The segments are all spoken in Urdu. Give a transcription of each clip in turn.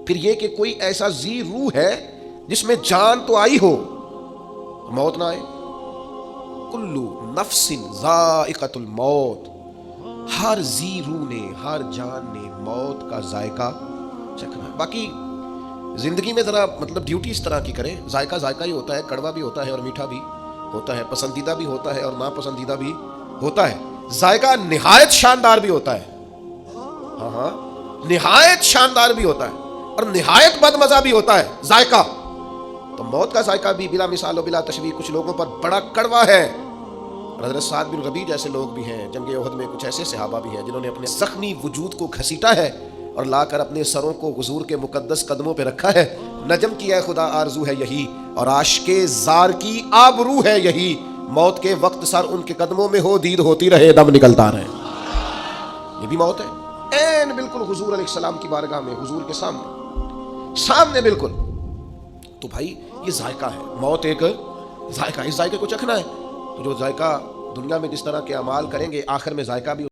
پھر یہ کہ کوئی ایسا ذی روح ہے جس میں جان تو آئی ہو موت نہ آئے. کلو نفس ذائقۃ الموت، ہر ذی روح نے، ہر جان نے موت کا ذائقہ چکھنا ہے. باقی زندگی میں ذرا مطلب ڈیوٹی اس طرح کی کریں. ذائقہ ذائقہ ہی ہوتا ہے، کڑوا بھی ہوتا ہے اور میٹھا بھی ہوتا ہے، پسندیدہ بھی ہوتا ہے اور ناپسندیدہ بھی ہوتا ہے. ذائقہ نہایت شاندار بھی ہوتا ہے، ہاں نہایت شاندار بھی ہوتا ہے اور نہایت بد مزہ بھی ہوتا ہے ذائقہ. تو موت کا ذائقہ بھی بلا مثال و بلا تشبیہ کچھ لوگوں پر بڑا کڑوا ہے. اور حضرت سعد بن ربیع جیسے لوگ بھی ہیں، جنگ احد میں کچھ ایسے صحابہ بھی ہیں جنہوں نے اپنے زخمی وجود کو گھسیٹا ہے اور لا کر اپنے سروں کو حضور کے مقدس قدموں پہ رکھا ہے. نجم کی اے خدا آرزو ہے یہی، اور عاشق زار کی آبرو ہے یہی، موت کے وقت سر ان کے قدموں میں ہو، دید ہوتی رہے، دم نکلتا رہے. یہ بھی موت ہے این بالکل حضور علیہ السلام کی بارگاہ میں، حضور کے سامنے بالکل. تو بھائی یہ ذائقہ ہے، موت ایک ذائقہ، اس ذائقے کو چکھنا ہے. تو جو ذائقہ دنیا میں جس طرح کے اعمال کریں گے آخر میں ذائقہ بھی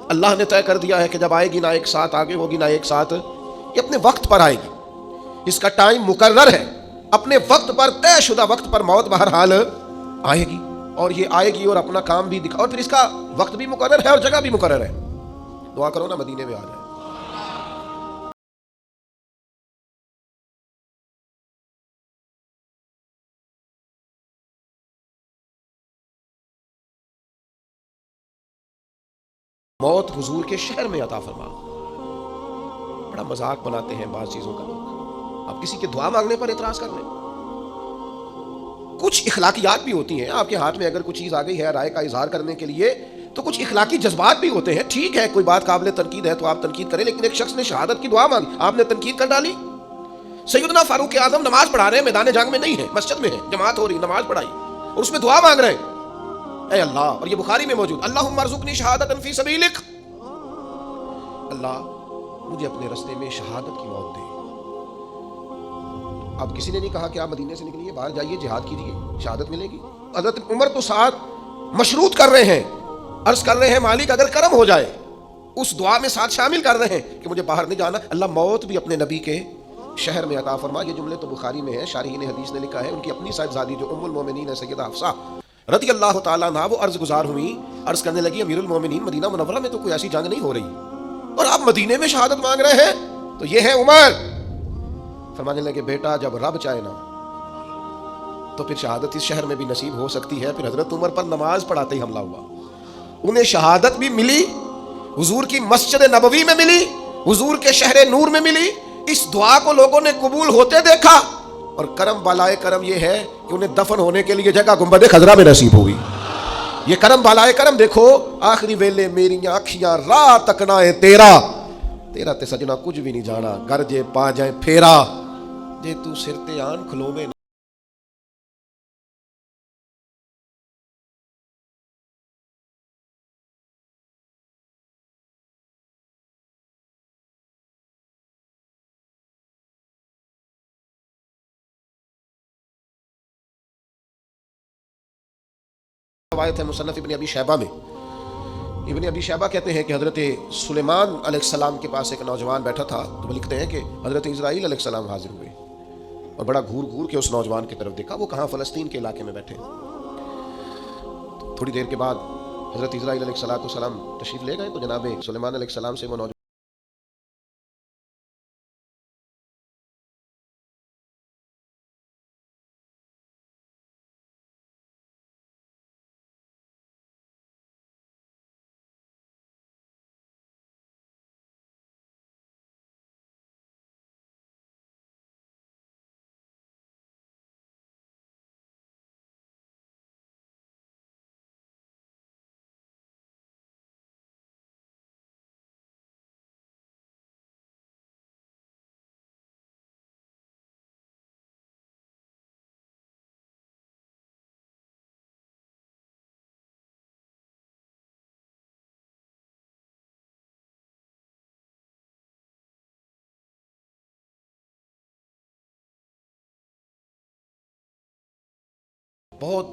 اللہ نے طے کر دیا ہے کہ جب آئے گی نہ ایک ساتھ آگے ہوگی نہ ایک ساتھ، یہ اپنے وقت پر آئے گی. اس کا ٹائم مقرر ہے، اپنے وقت پر، طے شدہ وقت پر موت بہرحال آئے گی. اور یہ آئے گی اور اپنا کام بھی دکھا، اور پھر اس کا وقت بھی مقرر ہے اور جگہ بھی مقرر ہے. دعا کرو نا مدینے میں آ جائے. موت حضور کے شہر میں عطا فرما. بڑا مذاق بناتے ہیں بعض چیزوں کا لوگ. آپ کسی کے دعا مانگنے پر اعتراض کر لیں. کچھ اخلاقیات بھی ہوتی ہیں. آپ کے ہاتھ میں اگر کوئی چیز آ گئی ہے رائے کا اظہار کرنے کے لیے تو کچھ اخلاقی جذبات بھی ہوتے ہیں. ٹھیک ہے کوئی بات قابل تنقید ہے تو آپ تنقید کریں، لیکن ایک شخص نے شہادت کی دعا مانگی، آپ نے تنقید کر ڈالی. سیدنا فاروق اعظم نماز پڑھا رہے ہیں، میدان جنگ میں نہیں ہے، مسجد میں ہے، جماعت ہو رہی، نماز پڑھائی اور اس میں دعا مانگ رہے ہیں. اے اللہ، اور یہ بخاری میں موجود، اللہم ارزقنی شہادۃ فی سبیلک، اللہ مجھے اپنے رستے میں شہادت کی موت دے. اب کسی نے نہیں کہا کہ آپ مدینے سے نکلیے، باہر جائیے، جہاد کیجیے، شہادت ملے گی. حضرت عمر تو ساتھ مشروط کر رہے ہیں، عرض کر رہے ہیں مالک اگر کرم ہو جائے، اس دعا میں ساتھ شامل کر رہے ہیں کہ مجھے باہر نہیں جانا، اللہ موت بھی اپنے نبی کے شہر میں عطا فرما. یہ جملے تو بخاری میں ہیں، شارحین حدیث نے لکھا ہے. ان کی اپنی صاحبزادی جو ام المومنین ہے سیدہ حفصہ رضی اللہ تعالیٰ عنہا، وہ عرض گزار ہوئی، عرض کرنے لگی امیر المومنین مدینہ منورہ میں تو کوئی ایسی جنگ نہیں ہو رہی اور آپ مدینے میں شہادت مانگ رہے ہیں. تو یہ ہے عمر. فرمانے لگے بیٹا جب رب چاہے نا تو پھر شہادت اس شہر میں بھی نصیب ہو سکتی ہے. پھر حضرت عمر پر نماز پڑھاتے ہی حملہ ہوا. انہیں شہادت بھی ملی، حضور کی مسجد نبوی میں ملی، حضور کے شہر نور میں ملی. اس دعا کو لوگوں نے قبول ہوتے دیکھا، اور کرم بالائے کرم یہ ہے کہ انہیں دفن ہونے کے لیے جگہ گنبد خضرا میں نصیب ہوئی. یہ کرم بالائے کرم دیکھو. آخری ویلے میریاں اکھیاں راہ تکنا ہے تیرا، تیرا تے سجنا کچھ بھی نہیں جانا، گر جے پا جائے پھیرا، جے تو سر تے آن کھلووے. روایت ہے مصنف ابن ابی شیبہ میں. ابن ابی شیبہ کہتے ہیں کہ حضرت سلیمان علیہ السلام کے پاس ایک نوجوان بیٹھا تھا، تو وہ لکھتے ہیں کہ حضرت اسرائیل علیہ السلام حاضر ہوئے اور بڑا گھور گھور کے اس نوجوان کی طرف دیکھا، وہ کہاں فلسطین کے علاقے میں بیٹھے۔ تھوڑی دیر کے بعد حضرت اسرائیل علیہ السلام تشریف لے گئے تو جناب سلیمان علیہ السلام سے وہ نوجوان بہت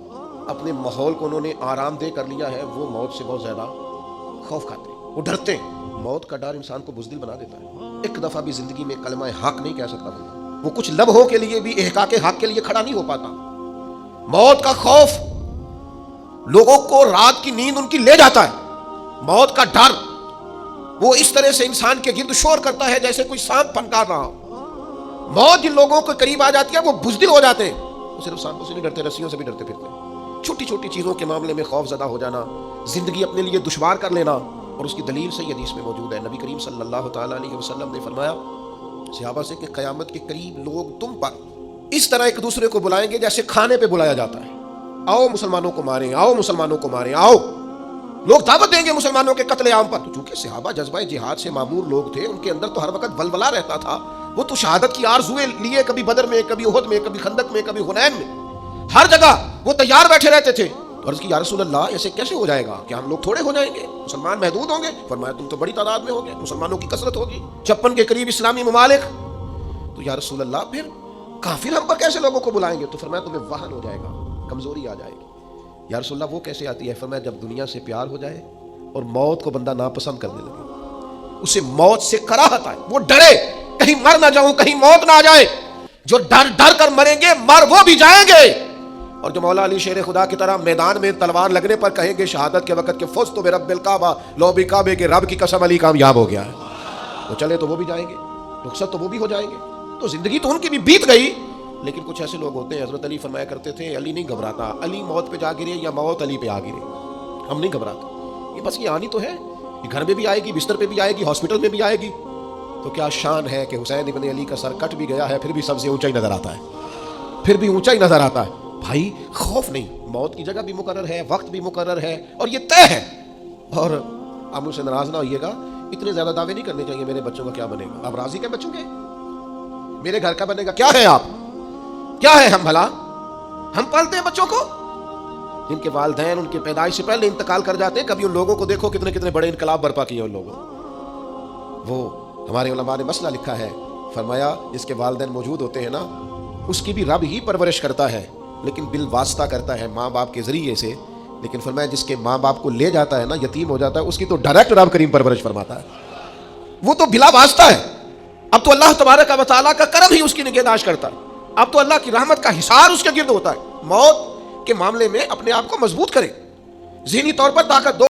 اپنے ماحول کو انہوں نے آرام دہ کر لیا ہے، وہ موت سے بہت زیادہ خوف کھاتے ہیں، وہ ڈرتے ہیں۔ موت کا ڈر انسان کو بزدل بنا دیتا ہے۔ ایک دفعہ بھی زندگی میں کلمہ حق نہیں کہہ سکتا بندہ، وہ کچھ لمحوں کے لیے بھی احقاق حق کے لیے کھڑا نہیں ہو پاتا۔ موت کا خوف لوگوں کو رات کی نیند ان کی لے جاتا ہے۔ موت کا ڈر وہ اس طرح سے انسان کے گرد شور کرتا ہے جیسے کوئی سانپ پھنکار رہا ہو۔ موت جن لوگوں کے قریب آ جاتی ہے وہ بزدل ہو جاتے ہیں، وہ صرف سانپوں سے نہیں ڈرتے، رسیوں سے بھی ڈرتے پھرتے ہیں۔ چھوٹی چھوٹی چیزوں کے معاملے میں خوف زدہ ہو جانا، زندگی اپنے لیے دشوار کر لینا، اور اس کی دلیل صحیح حدیث میں موجود ہے۔ نبی کریم صلی اللہ تعالیٰ علیہ وسلم نے فرمایا صحابہ سے کہ قیامت کے قریب لوگ تم پر اس طرح ایک دوسرے کو بلائیں گے جیسے کھانے پہ بلایا جاتا ہے، آؤ مسلمانوں کو ماریں، آؤ مسلمانوں کو ماریں، آؤ۔ لوگ دعوت دیں گے مسلمانوں کے قتل عام پر۔ تو چونکہ صحابہ جذبہ جہاد سے معمور لوگ تھے، ان کے اندر تو ہر وقت ولولہ رہتا تھا، وہ تو شہادت کی آرزویں لیے کبھی بدر میں، کبھی احد میں، کبھی خندق میں، کبھی حنین میں، ہر جگہ وہ تیار بیٹھے رہتے تھے۔ تو عرض کی یا رسول اللہ ایسے کیسے ہو جائے گا کہ ہم لوگ تھوڑے ہو جائیں گے، مسلمان محدود ہوں گے؟ فرمایا تم تو بڑی تعداد میں ہوگے، مسلمانوں کی کثرت ہوگی 56 کے قریب اسلامی ممالک۔ تو یا رسول اللہ پھر کافر ہم پر کیسے لوگوں کو بلائیں گے؟ تو فرمایا تمہیں وہن ہو جائے گا، کمزوری آ جائے گی۔ یا رسول اللہ وہ کیسے آتی ہے؟ فرمایا جب دنیا سے پیار ہو جائے اور موت کو بندہ ناپسند کرنے لگے، اسے موت سے کراہت آئے، وہ ڈرے کہیں مر نہ جاؤں، کہیں موت نہ آ جائے۔ جو ڈر ڈر کر مریں گے مر وہ بھی جائیں گے، اور جو مولا علی شیر خدا کی طرح میدان میں تلوار لگنے پر کہیں گے شہادت کے وقت کہ فزت برب الکعبہ، لو بھی کعبے کے رب کی قسم علی کامیاب ہو گیا ہے، تو چلے تو وہ بھی جائیں گے، رخصت تو وہ بھی ہو جائیں گے۔ تو زندگی تو ان کی بھی بیت گئی، لیکن کچھ ایسے لوگ ہوتے ہیں، حضرت علی فرمایا کرتے تھے علی نہیں گھبراتا، علی موت پہ جا گرے یا موت علی پہ آ گرے، ہم نہیں گھبراتے، یہ بس یہ آنی تو ہے، یہ گھر میں بھی آئے گی، بستر پہ بھی آئے گی، ہاسپٹل میں بھی آئے گی۔ تو کیا شان ہے کہ حسین ابن علی کا سر کٹ بھی گیا ہے پھر بھی سب سے اونچا ہی نظر آتا ہے، پھر بھی اونچا ہی نظر آتا ہے۔ بھائی خوف نہیں، موت کی جگہ بھی مقرر ہے، وقت بھی مقرر ہے، اور یہ طے ہے۔ اور آپ مجھ سے ناراض نہ ہوئیے گا، اتنے زیادہ دعوے نہیں کرنے چاہیے میرے بچوں کا کیا بنے گا۔ آپ راضی کے بچوں کے میرے گھر کا بنے گا کیا ہے؟ آپ کیا ہے؟ ہم بھلا ہم پالتے ہیں بچوں کو جن کے والدین ان کے پیدائش سے پہلے انتقال کر جاتے ہیں۔ کبھی ان لوگوں کو دیکھو کتنے کتنے بڑے انقلاب برپا کیے ان لوگوں۔ وہ ہمارے علماء نے مسئلہ لکھا ہے، فرمایا جس کے والدین موجود ہوتے ہیں نا، اس کی بھی رب ہی پرورش کرتا ہے، لیکن بالواسطہ کرتا ہے ماں باپ کے ذریعے سے۔ لیکن فرمایا جس کے ماں باپ کو لے جاتا ہے نا، یتیم ہو جاتا ہے، اس کی تو ڈائریکٹ رب کریم پرورش فرماتا ہے، وہ تو بلا واسطہ ہے۔ اب تو اللہ تبارک و تعالیٰ کا کرم ہی اس کی نگہداشت کرتا ہے، اب تو اللہ کی رحمت کا حصار اس کے گرد ہوتا ہے۔ موت کے معاملے میں اپنے آپ کو مضبوط کرے، ذہنی طور پر طاقت دو۔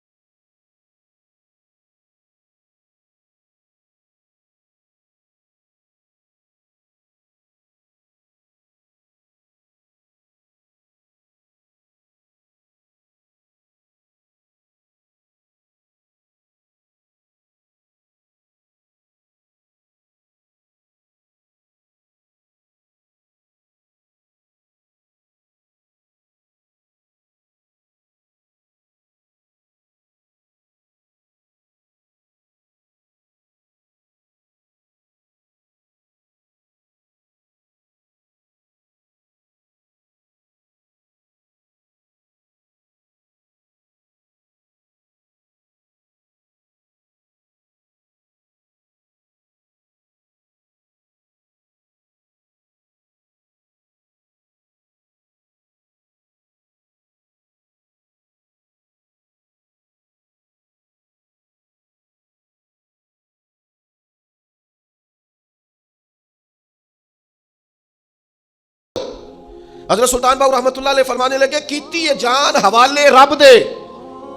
حضرت سلطان باہو رحمۃ اللہ علیہ فرمانے لگے کیتی یہ جان حوالے رب دے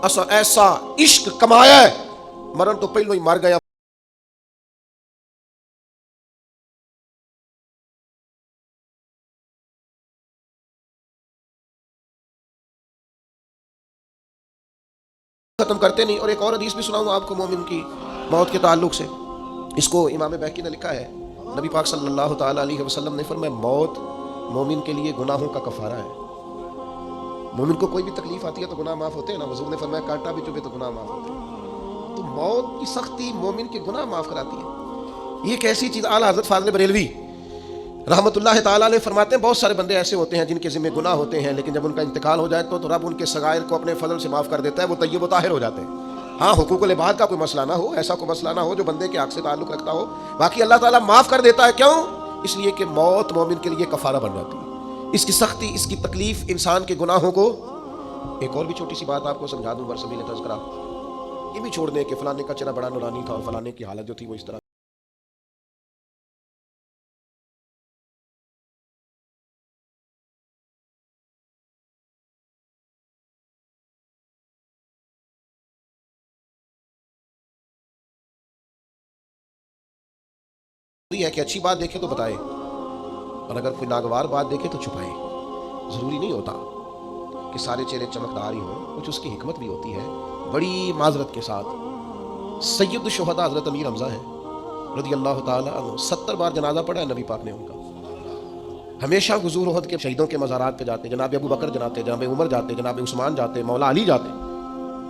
اسا ایسا عشق کمایا ہے مرن تو پہلو ہی مر گیا ختم کرتے نہیں. اور ایک اور حدیث بھی سناؤں آپ کو مومن کی موت کے تعلق سے. اس کو امام بہقی نے لکھا ہے. نبی پاک صلی اللہ تعالیٰ علیہ وسلم نے فرمایا موت مومن کے لیے گناہوں کا کفارہ ہے. مومن کو کوئی بھی تکلیف آتی ہے تو گناہ معاف ہوتے ہیں نا. حضور نے فرمایا کانٹا بھی چبھے تو گناہ معاف ہوتے ہیں. تو موت کی سختی مومن کے گناہ معاف کراتی ہے. یہ ایک ایسی چیز. اعلیٰ حضرت فاضل بریلوی رحمۃ اللہ تعالیٰ علیہ فرماتے ہیں بہت سارے بندے ایسے ہوتے ہیں جن کے ذمہ گناہ ہوتے ہیں لیکن جب ان کا انتقال ہو جائے تو رب ان کے صغائر کو اپنے فضل سے معاف کر دیتا ہے. وہ طیب و طاہر ہو جاتے ہیں. ہاں حقوق العباد کا کوئی مسئلہ نہ ہو, ایسا کوئی مسئلہ نہ ہو جو بندے کے حق سے تعلق رکھتا ہو. باقی اللہ تعالیٰ معاف کر دیتا ہے. کیوں؟ اس لیے کہ موت مومن کے لیے کفارہ بن جاتی ہے. اس کی سختی, اس کی تکلیف انسان کے گناہوں کو. ایک اور بھی چھوٹی سی بات آپ کو سمجھا دوں برسبیل تذکرہ. یہ بھی چھوڑ دیں کہ فلانے کا چہرہ بڑا نورانی تھا اور فلانے کی حالت جو تھی وہ اس طرح. ہے کہ اچھی بات دیکھے تو بتائے اور اگر کوئی ناگوار بات دیکھے تو چھپائے. ضروری نہیں ہوتا کہ سارے چہرے چمکدار ہی ہوں, کچھ اس کی حکمت بھی ہوتی ہے. بڑی معذرت کے ساتھ سید الشہداء حضرت امیر حمزہ ہیں رضی اللہ تعالیٰ عنہ, 70 بار جنازہ پڑھا ہے نبی پاک نے ان کا. ہمیشہ غزوہ احد کے شہیدوں کے مزارات پہ جاتے, جناب ابو بکر جاتے, جناب عمر جاتے, جناب عثمان جاتے, مولا علی جاتے.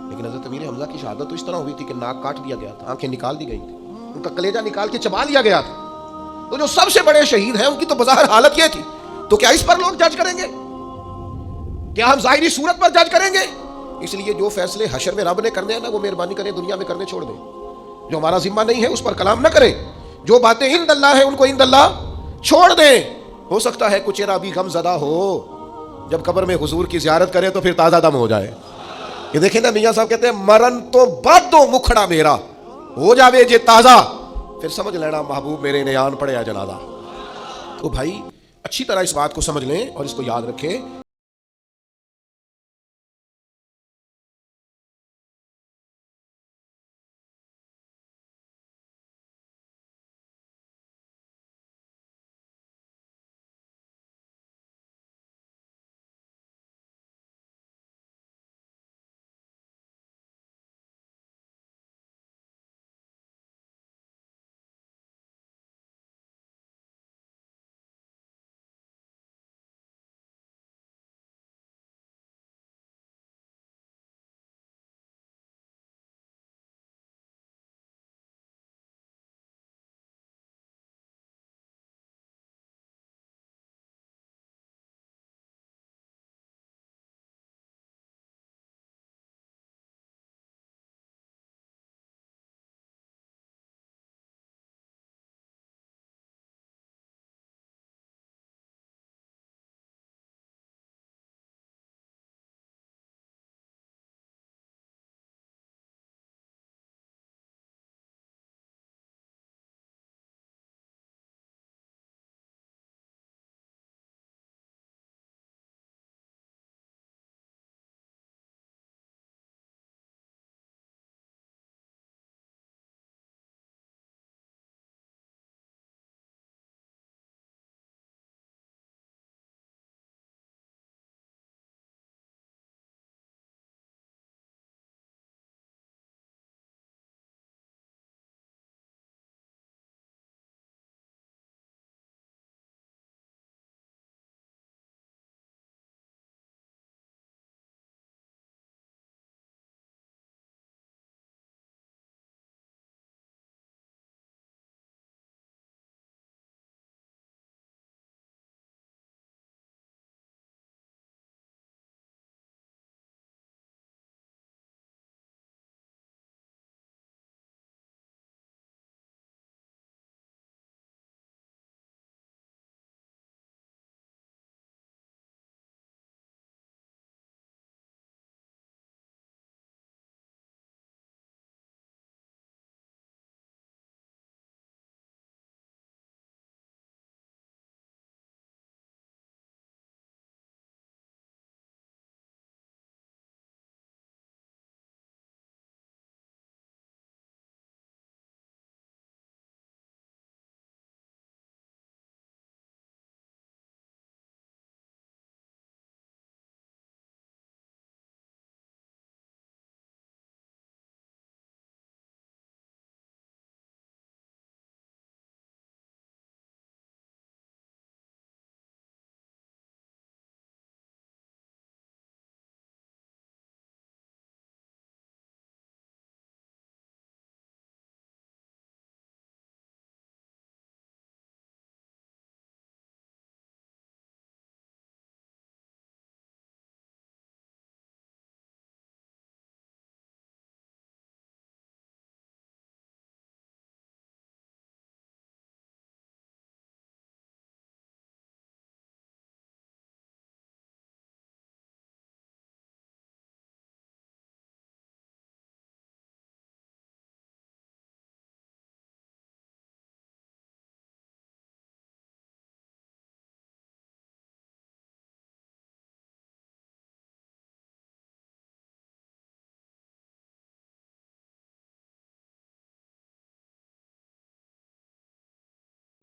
لیکن حضرت امیر حمزہ کی شہادت تو اس طرح ہوئی تھی کہ ناک کاٹ دیا گیا تھا, آنکھیں نکال دی گئی تھی, ان کا کلیجہ نکال کے چبا لیا گیا تھا. تو جو سب سے بڑے شہید ہیں ان کی تو بظاہر حالت یہ تھی. تو کیا اس پر لوگ جج کریں گے؟ کیا ہم ظاہری صورت پر جج کریں گے؟ اس لیے جو فیصلے حشر میں رب نے کرنے ہیں نا وہ مہربانی کریں دنیا میں کرنے چھوڑ دیں. جو ہمارا ذمہ نہیں ہے اس پر کلام نہ کریں. جو باتیں عند اللہ ہیں ان کو عند اللہ چھوڑ دیں. ہو سکتا ہے کچھ چہرہ بھی غم زدہ ہو, جب قبر میں حضور کی زیارت کرے تو پھر تازہ دم ہو جائے. یہ دیکھیں نا میاں صاحب کہتے ہیں مرن تو بادو مکھڑا میرا ہو جاوے جے تازہ, پھر سمجھ لینا محبوب میرے نے آن پڑے جنازہ. تو بھائی اچھی طرح اس بات کو سمجھ لیں اور اس کو یاد رکھیں.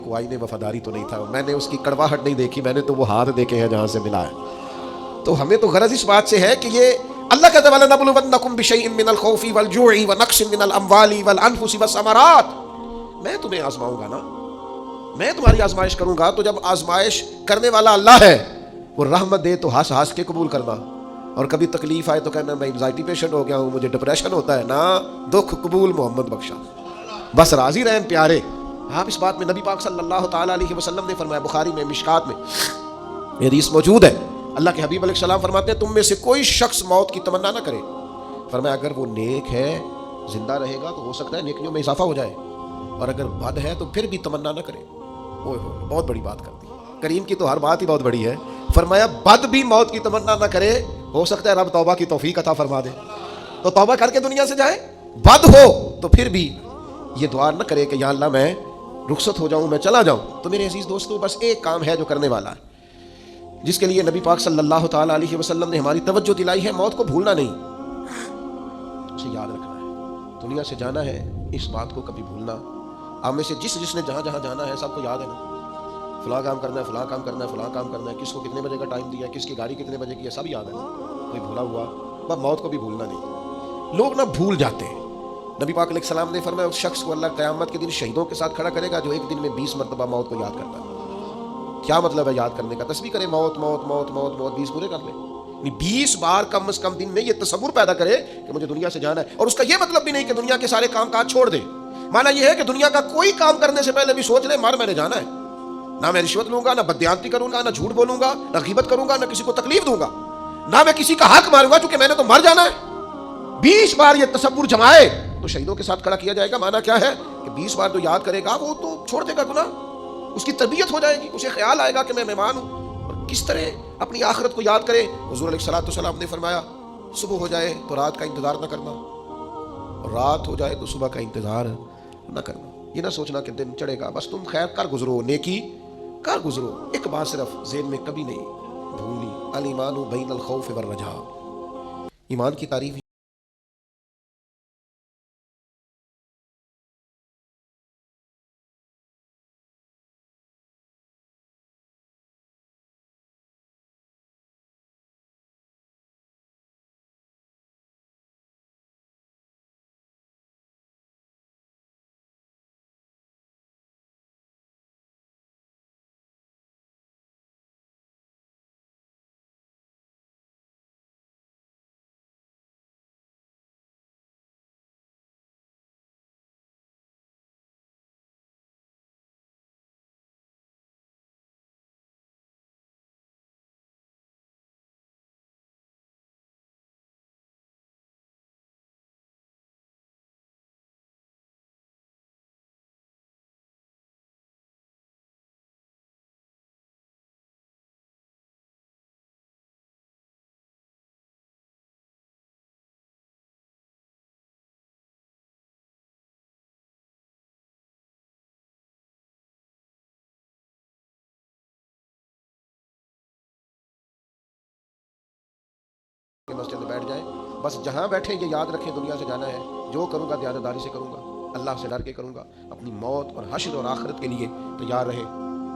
وہ آئین وفاداری تو نہیں تھا، میں نے اس کی کڑواہٹ نہیں دیکھی، میں نے تو وہ ہاتھ دیکھے ہیں جہاں سے ملا ہے۔ تو ہمیں تو غرض اس بات سے ہے کہ یہ اللہ کہتا ہے وَلَنَبْلُوَنَّكُمْ بِشَيْءٍ مِّنَ الْخَوْفِ وَالْجُوعِ وَنَقْصٍ مِّنَ الْأَمْوَالِ وَالْأَنفُسِ وَالثَّمَرَاتِ، میں تمہیں آزماؤں گا نا، میں تمہاری آزمائش کروں گا۔ تو جب آزمائش کرنے والا اللہ ہے، وہ رحمت دے تو ہنس ہنس کے قبول کرنا، اور کبھی تکلیف آئے تو کہنا میں انزائٹی پیشنٹ ہو گیا ہوں، مجھے ڈپریشن ہوتا ہے، نا، دکھ قبول محمد بخشا، بس راضی رہیں پیارے۔ آپ اس بات میں نبی پاک صلی اللہ تعالیٰ علیہ وسلم نے فرمایا، بخاری میں مشکات میں یہ حدیث موجود ہے، اللہ کے حبیب علیہ السلام فرماتے ہیں تم میں سے کوئی شخص موت کی تمنا نہ کرے، فرمایا اگر وہ نیک ہے زندہ رہے گا تو ہو سکتا ہے نیکیوں میں اضافہ ہو جائے، اور اگر بد ہے تو پھر بھی تمنا نہ کرے۔ بہت بڑی بات کر دی کریم کی، تو ہر بات ہی بہت بڑی ہے۔ فرمایا بد بھی موت کی تمنا نہ کرے، ہو سکتا ہے رب توبہ کی توفیق عطا فرما دے، تو توبہ کر کے دنیا سے جائے۔ بد ہو تو پھر بھی یہ دعا نہ کرے کہ یا اللہ میں رخصت ہو جاؤں، میں چلا جاؤں۔ تو میرے عزیز دوستو، بس ایک کام ہے جو کرنے والا ہے، جس کے لیے نبی پاک صلی اللہ تعالیٰ علیہ وسلم نے ہماری توجہ دلائی ہے، موت کو بھولنا نہیں، اسے یاد رکھنا ہے۔ دنیا سے جانا ہے، اس بات کو کبھی بھولنا۔ آپ میں سے جس نے جہاں جہاں جانا ہے سب کو یاد ہے نا، فلاں کام کرنا ہے، فلاں کام کرنا ہے، فلاں کام کرنا ہے، کس کو کتنے بجے کا ٹائم دیا ہے، کس کی گاڑی کتنے بجے کی ہے، سب یاد ہے نا، کوئی بھولا ہوا؟ بس موت کو بھی بھولنا نہیں۔ لوگ نہ بھول جاتے ہیں۔ نبی پاک علیہ السلام نے فرمایا اس شخص کو اللہ قیامت کے دن شہیدوں کے ساتھ کھڑا کرے گا جو ایک دن میں 20 مرتبہ موت کو یاد کرتا ہے۔ کیا مطلب ہے یاد کرنے کا؟ تسبیح کرے موت موت موت موت موت 20 پورے کر لے، 20 بار کم از کم دن میں یہ تصور پیدا کرے کہ مجھے دنیا سے جانا ہے۔ اور اس کا یہ مطلب بھی نہیں کہ دنیا کے سارے کام کاج چھوڑ دے، مانا یہ ہے کہ دنیا کا کوئی کام کرنے سے پہلے بھی سوچ لے میں نے جانا ہے، نہ میں رشوت لوں گا، نہ بددیانتی کروں گا، نہ جھوٹ بولوں گا، نہ غیبت کروں گا، نہ کسی کو تکلیف دوں گا، نہ میں کسی کا حق ماروں گا، چونکہ میں نے تو مر جانا ہے۔ 20 بار یہ تصور جمائے تو شہیدوں کے ساتھ کھڑا کیا جائے گا۔ مانا کیا ہے کہ 20 بار جو یاد کرے گا وہ تو چھوڑ دے گا گناہ، اس کی تربیت ہو جائے گی، اسے خیال آئے گا کہ میں مہمان ہوں، اور کس طرح اپنی آخرت کو یاد کرے۔ حضور علیہ الصلوۃ والسلام نے فرمایا صبح ہو جائے تو رات کا انتظار نہ کرنا، اور رات ہو جائے تو صبح کا انتظار نہ کرنا۔ یہ نہ سوچنا کہ دن چڑھے گا، بس تم خیر کر گزرو، نیکی کر گزرو۔ ایک بات صرف ذہن میں کبھی نہیں بھولنی، الایمان بین الخوف والرجاء، ایمان کی تعریف مسجد میں بیٹھ جائیں، بس جہاں بیٹھیں یہ یاد رکھیں دنیا سے جانا ہے، جو کروں گا دیانتداری سے کروں گا، اللہ سے ڈر کے کروں گا، اپنی موت اور حشر اور آخرت کے لیے تیار رہیں۔